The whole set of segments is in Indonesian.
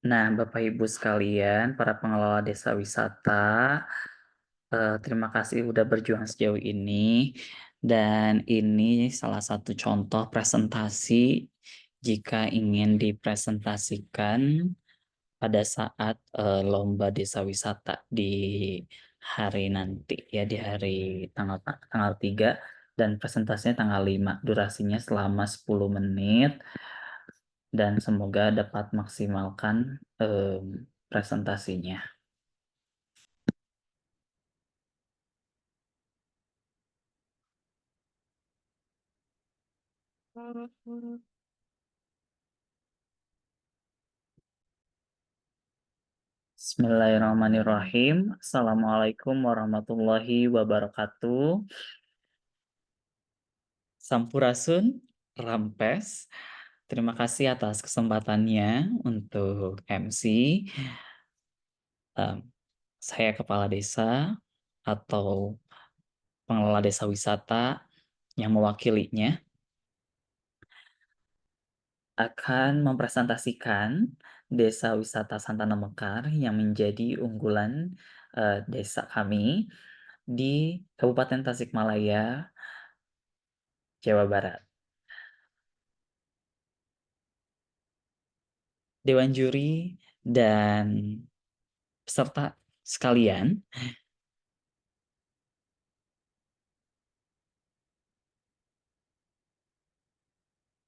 Nah, Bapak Ibu sekalian, para pengelola desa wisata, terima kasih udah berjuang sejauh ini. Dan ini salah satu contoh presentasi jika ingin dipresentasikan pada saat lomba desa wisata di hari nanti ya, di hari tanggal 3 dan presentasinya tanggal 5. Durasinya selama 10 menit dan semoga dapat maksimalkan presentasinya. Bismillahirrahmanirrahim. Assalamualaikum warahmatullahi wabarakatuh. Sampurasun, Rampes. Terima kasih atas kesempatannya untuk MC. Saya kepala desa atau pengelola desa wisata yang mewakilinya akan mempresentasikan desa wisata Santana Mekar yang menjadi unggulan desa kami di Kabupaten Tasikmalaya, Jawa Barat. Dewan juri dan peserta sekalian,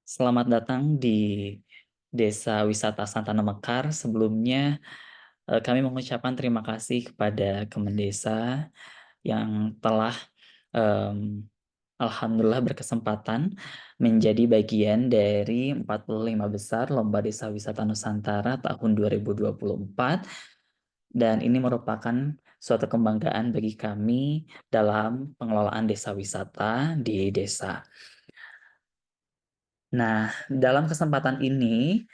selamat datang di Desa Wisata Santana Mekar. Sebelumnya kami mengucapkan terima kasih kepada Kemendesa yang telah alhamdulillah berkesempatan menjadi bagian dari 45 besar Lomba Desa Wisata Nusantara tahun 2024. Dan ini merupakan suatu kebanggaan bagi kami dalam pengelolaan desa wisata di desa. Nah, dalam kesempatan ini,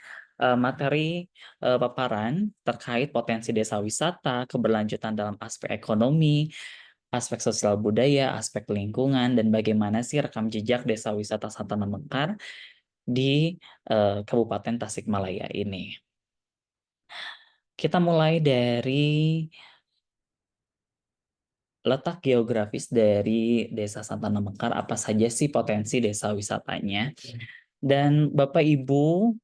materi paparan terkait potensi desa wisata, keberlanjutan dalam aspek ekonomi, aspek sosial budaya, aspek lingkungan, dan bagaimana sih rekam jejak desa wisata Santana Mekar di Kabupaten Tasikmalaya ini. Kita mulai dari letak geografis dari Desa Santana Mekar, apa saja sih potensi desa wisatanya. Dan Bapak Ibu,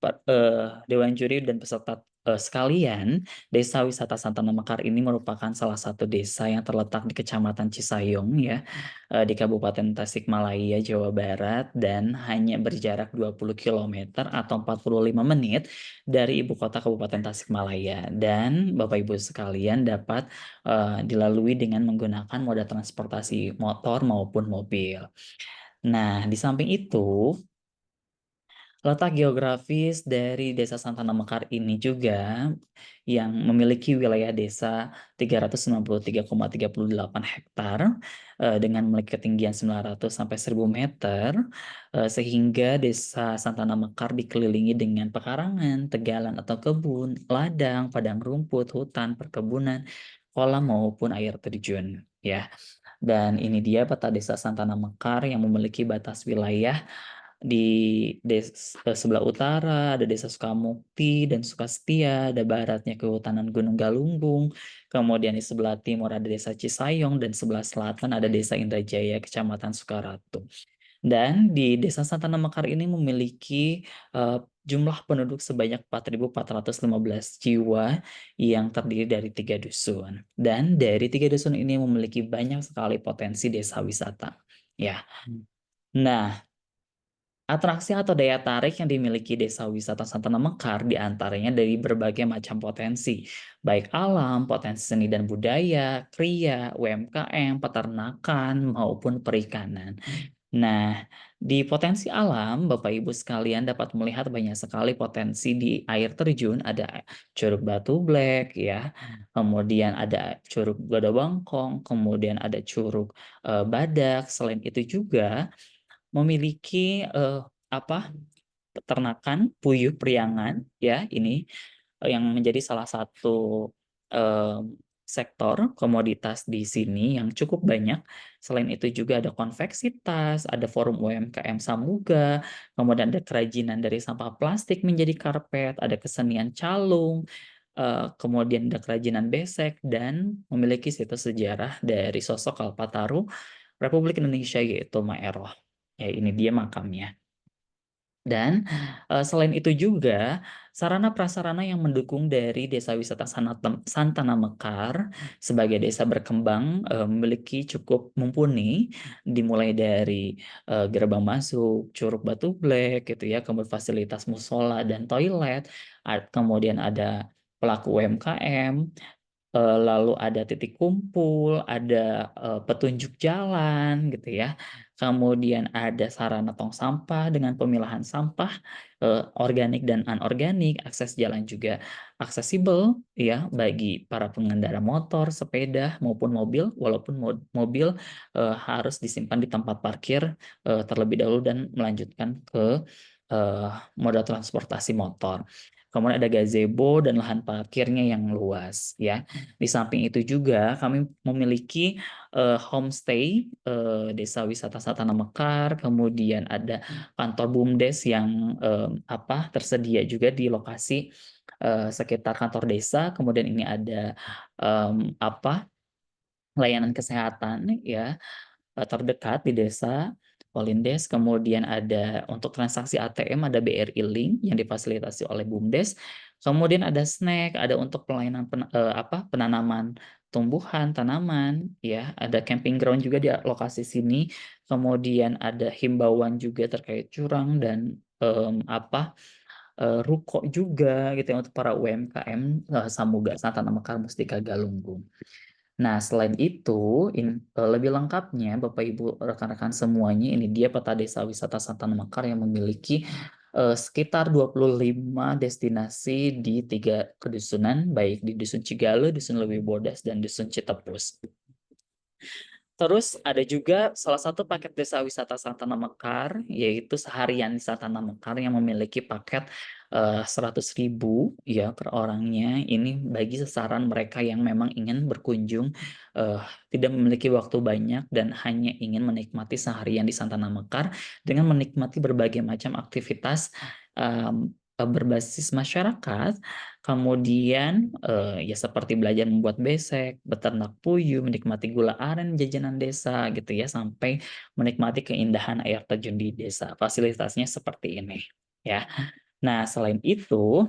Dewan Juri dan peserta sekalian, Desa Wisata Santana Mekar ini merupakan salah satu desa yang terletak di Kecamatan Cisayong ya, di Kabupaten Tasikmalaya, Jawa Barat, dan hanya berjarak 20 km atau 45 menit dari ibu kota Kabupaten Tasikmalaya. Dan Bapak Ibu sekalian dapat dilalui dengan menggunakan moda transportasi motor maupun mobil. Nah, di samping itu, letak geografis dari Desa Santana Mekar ini juga yang memiliki wilayah desa 393,38 hektar dengan memiliki ketinggian 900 sampai 1000 meter sehingga Desa Santana Mekar dikelilingi dengan pekarangan, tegalan atau kebun, ladang, padang rumput, hutan, perkebunan, kolam maupun air terjun ya. Dan ini dia peta Desa Santana Mekar yang memiliki batas wilayah di sebelah utara ada Desa Sukamukti dan Sukastia, ada baratnya Kehutanan Gunung Galunggung, kemudian di sebelah timur ada Desa Cisayong, dan sebelah selatan ada Desa Indrajaya, Kecamatan Sukaratu. Dan di Desa Santana Mekar ini memiliki jumlah penduduk sebanyak 4.415 jiwa yang terdiri dari 3 dusun. Dan dari 3 dusun ini memiliki banyak sekali potensi desa wisata. Ya. Nah, atraksi atau daya tarik yang dimiliki Desa Wisata Santana Mekar diantaranya dari berbagai macam potensi, baik alam, potensi seni dan budaya, kriya, UMKM, peternakan, maupun perikanan. Nah, di potensi alam, Bapak Ibu sekalian dapat melihat banyak sekali potensi di air terjun. Ada Curug Batu Black, ya, kemudian ada Curug Godobongkong, kemudian ada Curug Badak. Selain itu juga memiliki peternakan puyuh priangan ya, ini yang menjadi salah satu sektor komoditas di sini yang cukup banyak. Selain itu juga ada konveksi tas, ada forum UMKM Samuga, kemudian ada kerajinan dari sampah plastik menjadi karpet, ada kesenian calung, kemudian ada kerajinan besek, dan memiliki situs sejarah dari sosok Kalpataru Republik Indonesia, yaitu Maeroh. Ya, ini dia makamnya. Dan selain itu juga sarana prasarana yang mendukung dari Desa Wisata Santana Mekar sebagai desa berkembang memiliki cukup mumpuni, dimulai dari gerbang masuk, Curug Batu Black gitu ya, kemudian fasilitas musola dan toilet, kemudian ada pelaku UMKM, lalu ada titik kumpul, ada petunjuk jalan gitu ya. Kemudian ada sarana tong sampah dengan pemilahan sampah organik dan anorganik, akses jalan juga aksesibel ya bagi para pengendara motor, sepeda maupun mobil, walaupun mobil harus disimpan di tempat parkir terlebih dahulu dan melanjutkan ke moda transportasi motor. Kemudian ada gazebo dan lahan parkirnya yang luas ya. Di samping itu juga kami memiliki homestay Desa Wisata Santana Mekar, kemudian ada kantor BUMDes yang tersedia juga di lokasi sekitar kantor desa. Kemudian ini ada layanan kesehatan ya terdekat di desa Polindes, kemudian ada untuk transaksi ATM ada BRI Link yang difasilitasi oleh BUMDes, kemudian ada snack, ada untuk pelayanan penanaman tumbuhan, tanaman, ya, ada camping ground juga di lokasi sini, kemudian ada himbauan juga terkait curang dan ruko juga gitu ya untuk para UMKM Samuga Santana Mekar Mustika Galunggung. Nah, selain itu, lebih lengkapnya, Bapak Ibu rekan-rekan semuanya, ini dia peta Desa Wisata Santana Mekar yang memiliki sekitar 25 destinasi di 3 kedusunan, baik di Dusun Cigale, Dusun Lewi Bodas, dan Dusun Citepus. Terus ada juga salah satu paket Desa Wisata Santana Mekar, yaitu seharian di Santana Mekar yang memiliki paket 100.000 ya per orangnya. Ini bagi sasaran mereka yang memang ingin berkunjung, tidak memiliki waktu banyak dan hanya ingin menikmati seharian di Santana Mekar dengan menikmati berbagai macam aktivitas berbasis masyarakat. Kemudian ya seperti belajar membuat besek, beternak puyuh, menikmati gula aren jajanan desa gitu ya, sampai menikmati keindahan air terjun di desa. Fasilitasnya seperti ini ya. Nah, selain itu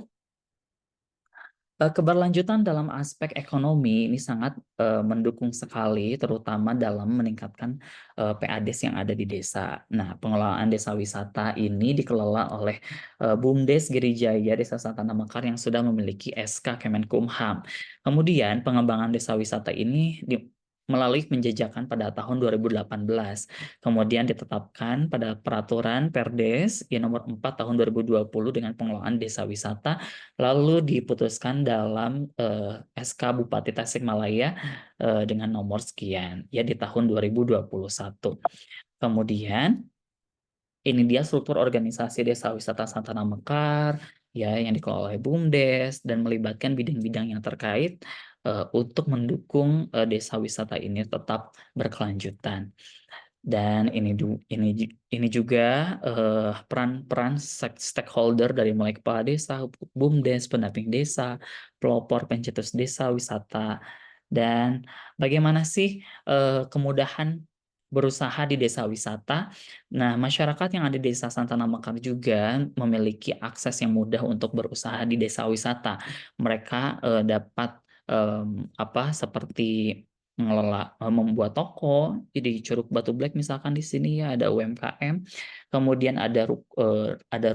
keberlanjutan dalam aspek ekonomi ini sangat mendukung sekali, terutama dalam meningkatkan PADes yang ada di desa. Nah, pengelolaan desa wisata ini dikelola oleh BUMDes Girijaya Desa Santana Mekar yang sudah memiliki SK Kemenkumham. Kemudian pengembangan desa wisata ini melalui penjajakan pada tahun 2018. Kemudian ditetapkan pada peraturan Perdes ya nomor 4 tahun 2020 dengan pengelolaan desa wisata, lalu diputuskan dalam SK Bupati Tasikmalaya dengan nomor sekian ya di tahun 2021. Kemudian ini dia struktur organisasi Desa Wisata Santana Mekar ya yang dikelola oleh BUMDes dan melibatkan bidang-bidang yang terkait untuk mendukung desa wisata ini tetap berkelanjutan. Dan ini juga peran-peran stakeholder dari mulai kepala desa, BUMDes, pendamping desa, pelopor pencetus desa wisata, dan bagaimana sih kemudahan berusaha di desa wisata. Nah, masyarakat yang ada di Desa Santana Mekar juga memiliki akses yang mudah untuk berusaha di desa wisata. Mereka dapat seperti mengelola membuat toko di Curug Batu Black misalkan di sini ya ada UMKM, kemudian ada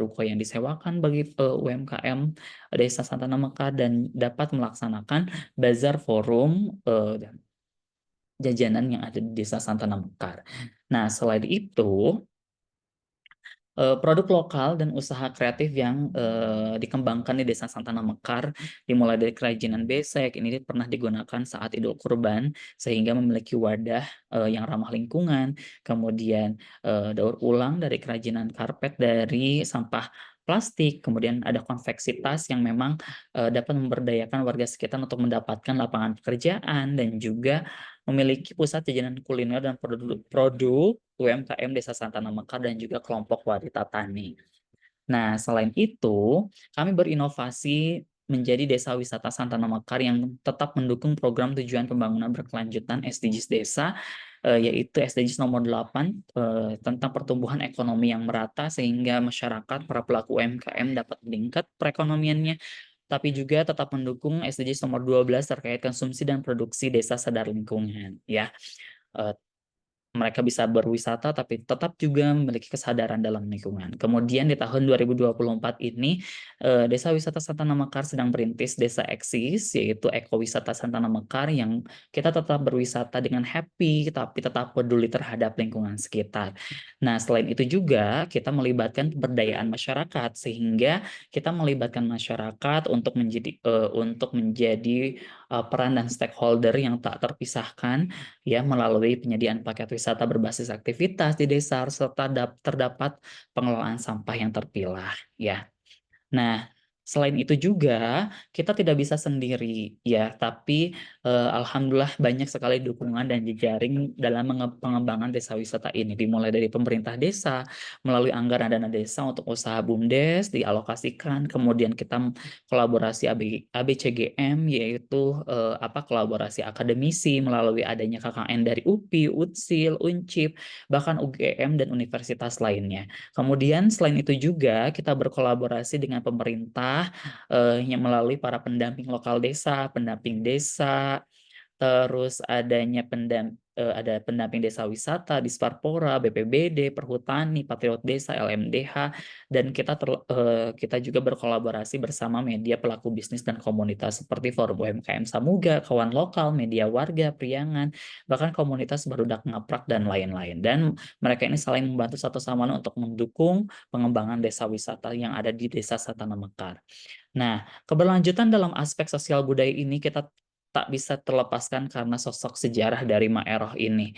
ruko yang disewakan bagi UMKM Desa Santana Mekar dan dapat melaksanakan bazar forum dan jajanan yang ada di Desa Santana Mekar. Nah, selain itu produk lokal dan usaha kreatif yang dikembangkan di Desa Santana Mekar dimulai dari kerajinan besek ini pernah digunakan saat Idul Kurban sehingga memiliki wadah yang ramah lingkungan, kemudian daur ulang dari kerajinan karpet dari sampah plastik, kemudian ada konveksi tas yang memang dapat memberdayakan warga sekitar untuk mendapatkan lapangan pekerjaan dan juga memiliki pusat jajanan kuliner dan produk UMKM Desa Santana Mekar dan juga kelompok wanita tani. Nah, selain itu, kami berinovasi menjadi desa wisata Santana Mekar yang tetap mendukung program tujuan pembangunan berkelanjutan SDGs desa, yaitu SDGs nomor 8 tentang pertumbuhan ekonomi yang merata sehingga masyarakat, para pelaku UMKM dapat meningkat perekonomiannya, tapi juga tetap mendukung SDGs nomor 12 terkait konsumsi dan produksi desa sadar lingkungan, ya. Eh, Mereka bisa berwisata tapi tetap juga memiliki kesadaran dalam lingkungan. Kemudian di tahun 2024 ini Desa Wisata Santana Mekar sedang merintis Desa Eksis, yaitu ekowisata Santana Mekar yang kita tetap berwisata dengan happy tapi tetap peduli terhadap lingkungan sekitar. Nah, selain itu juga kita melibatkan pemberdayaan masyarakat sehingga kita melibatkan masyarakat untuk menjadi peran dan stakeholder yang tak terpisahkan, ya, melalui penyediaan paket wisata berbasis aktivitas di desa serta terdapat pengelolaan sampah yang terpilah, ya. Nah, selain itu juga kita tidak bisa sendiri, ya, tapi alhamdulillah banyak sekali dukungan dan jejaring dalam pengembangan desa wisata ini, dimulai dari pemerintah desa melalui anggaran dana desa untuk usaha BUMDes dialokasikan, kemudian kita kolaborasi ABCGM, yaitu kolaborasi akademisi melalui adanya KKN dari UPI, UTSIL, UNCIP, bahkan UGM dan universitas lainnya. Kemudian selain itu juga kita berkolaborasi dengan pemerintah yang melalui para pendamping lokal desa, pendamping desa, terus ada pendamping desa wisata, Disparpora, BPBD, Perhutani, Patriot Desa, LMDH, dan kita juga berkolaborasi bersama media pelaku bisnis dan komunitas seperti Forum UMKM Samuga, Kawan Lokal, Media Warga, Priangan, bahkan komunitas Barudak Ngaprak dan lain-lain. Dan mereka ini saling membantu satu sama lain untuk mendukung pengembangan desa wisata yang ada di Desa Santana Mekar. Nah, keberlanjutan dalam aspek sosial budaya ini kita tak bisa terlepaskan karena sosok sejarah dari Maeroh ini.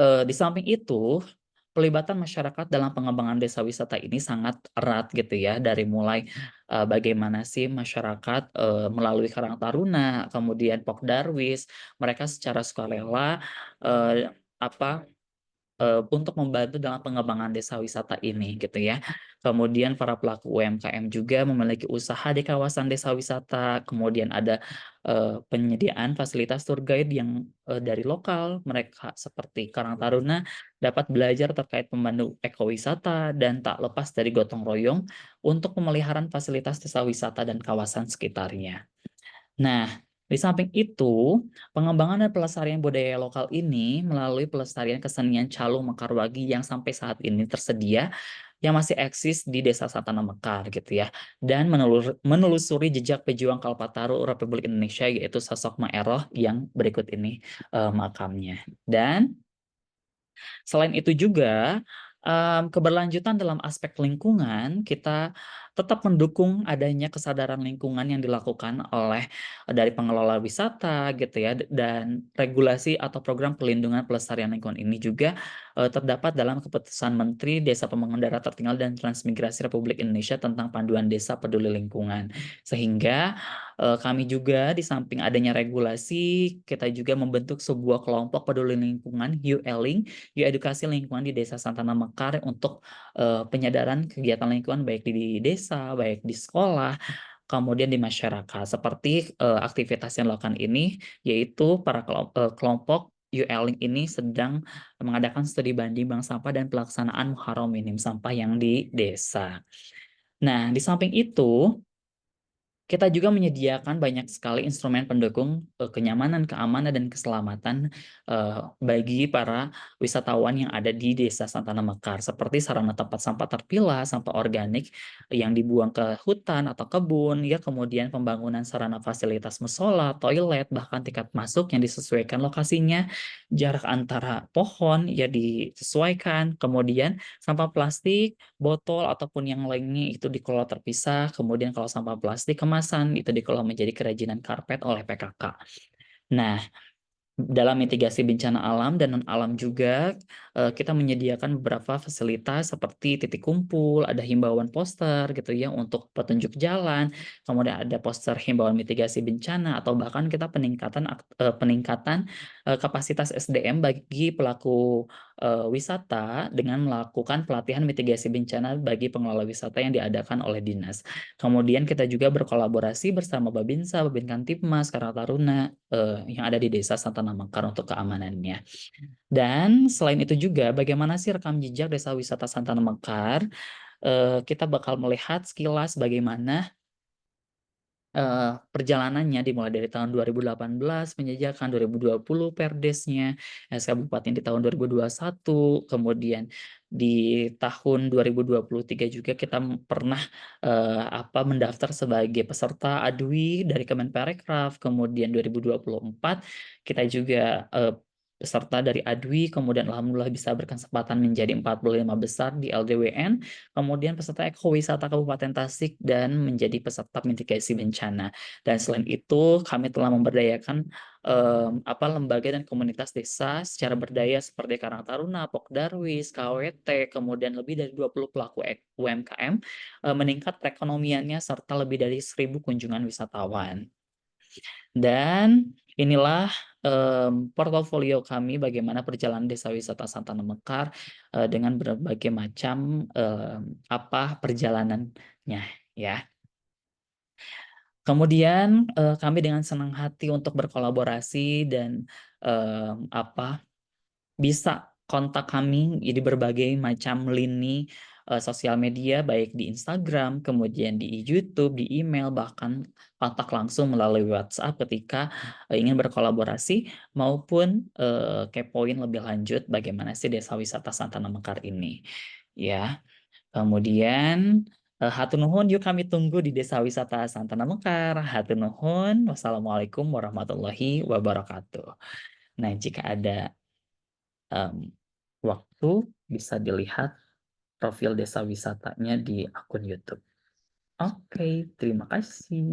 Di samping itu, pelibatan masyarakat dalam pengembangan desa wisata ini sangat erat gitu ya, dari mulai bagaimana sih masyarakat melalui Karang Taruna, kemudian Pokdarwis, mereka secara sukarela eh, apa untuk membantu dalam pengembangan desa wisata ini gitu ya. Kemudian para pelaku UMKM juga memiliki usaha di kawasan desa wisata. Kemudian ada penyediaan fasilitas tour guide yang dari lokal. Mereka seperti Karang Taruna dapat belajar terkait pemandu ekowisata dan tak lepas dari gotong royong untuk pemeliharaan fasilitas desa wisata dan kawasan sekitarnya. Nah, di samping itu, pengembangan dan pelestarian budaya lokal ini melalui pelestarian kesenian Calung Mekarwagi yang sampai saat ini tersedia, yang masih eksis di Desa Santana Mekar gitu ya. Dan menelusuri jejak pejuang Kalpataru Republik Indonesia, yaitu sosok Maeroh yang berikut ini makamnya. Dan selain itu juga, keberlanjutan dalam aspek lingkungan, kita tetap mendukung adanya kesadaran lingkungan yang dilakukan oleh dari pengelola wisata gitu ya, dan regulasi atau program pelindungan pelestarian lingkungan ini juga terdapat dalam keputusan Menteri Desa Pembangunan Daerah Tertinggal dan Transmigrasi Republik Indonesia tentang Panduan Desa Peduli Lingkungan. Sehingga kami juga di samping adanya regulasi, kita juga membentuk sebuah kelompok peduli lingkungan ULink, edukasi lingkungan di Desa Santana Mekar untuk penyadaran kegiatan lingkungan baik di desa, baik di sekolah, kemudian di masyarakat. Seperti aktivitas yang dilakukan ini, yaitu para kelompok ULink ini sedang mengadakan studi banding bank sampah dan pelaksanaan Muharram minim sampah yang di desa. Nah, di samping itu, kita juga menyediakan banyak sekali instrumen pendukung kenyamanan, keamanan, dan keselamatan bagi para wisatawan yang ada di Desa Santana Mekar, seperti sarana tempat sampah terpilah, sampah organik yang dibuang ke hutan atau kebun, ya, kemudian pembangunan sarana fasilitas musola, toilet, bahkan tiket masuk yang disesuaikan lokasinya, jarak antara pohon ya disesuaikan, kemudian sampah plastik, botol ataupun yang lainnya itu dikelola terpisah. Kemudian kalau sampah plastik kemasan itu dikelola menjadi kerajinan karpet oleh PKK. Nah, dalam mitigasi bencana alam dan non-alam juga, kita menyediakan beberapa fasilitas seperti titik kumpul, ada himbauan poster gitu ya untuk petunjuk jalan, kemudian ada poster himbauan mitigasi bencana, atau bahkan kita peningkatan kapasitas SDM bagi pelaku wisata dengan melakukan pelatihan mitigasi bencana bagi pengelola wisata yang diadakan oleh dinas. Kemudian kita juga berkolaborasi bersama Babinsa, Babin Kamtibmas, Karang Taruna yang ada di Desa Santana Mekar untuk keamanannya. Dan selain itu juga bagaimana sih rekam jejak Desa Wisata Santana Mekar? Kita bakal melihat sekilas bagaimana perjalanannya dimulai dari tahun 2018 penjajakan, 2020 Perdesnya, SK Bupati di tahun 2021, kemudian di tahun 2023 juga kita pernah mendaftar sebagai peserta ADWI dari Kemenparekraf, kemudian 2024 kita juga peserta dari ADWI, kemudian alhamdulillah bisa berkesempatan menjadi 45 besar di LDWN, kemudian peserta ekowisata Kabupaten Tasik dan menjadi peserta mitigasi bencana. Dan selain itu, kami telah memberdayakan lembaga dan komunitas desa secara berdaya seperti Karang Taruna, Pokdarwis, KWT, kemudian lebih dari 20 pelaku UMKM meningkat perekonomiannya serta lebih dari 1.000 kunjungan wisatawan. Dan inilah portofolio kami bagaimana perjalanan Desa Wisata Santana Mekar dengan berbagai macam perjalanannya ya. Kemudian kami dengan senang hati untuk berkolaborasi dan bisa kontak kami di berbagai macam lini sosial media, baik di Instagram, kemudian di YouTube, di email, bahkan kontak langsung melalui WhatsApp ketika ingin berkolaborasi maupun kepoin lebih lanjut bagaimana sih Desa Wisata Santana Mekar ini. Ya, kemudian hatur nuhun, yuk kami tunggu di Desa Wisata Santana Mekar. Hatur nuhun, wassalamualaikum warahmatullahi wabarakatuh. Nah, jika ada waktu bisa dilihat profil desa wisatanya di akun YouTube. Oke, terima kasih.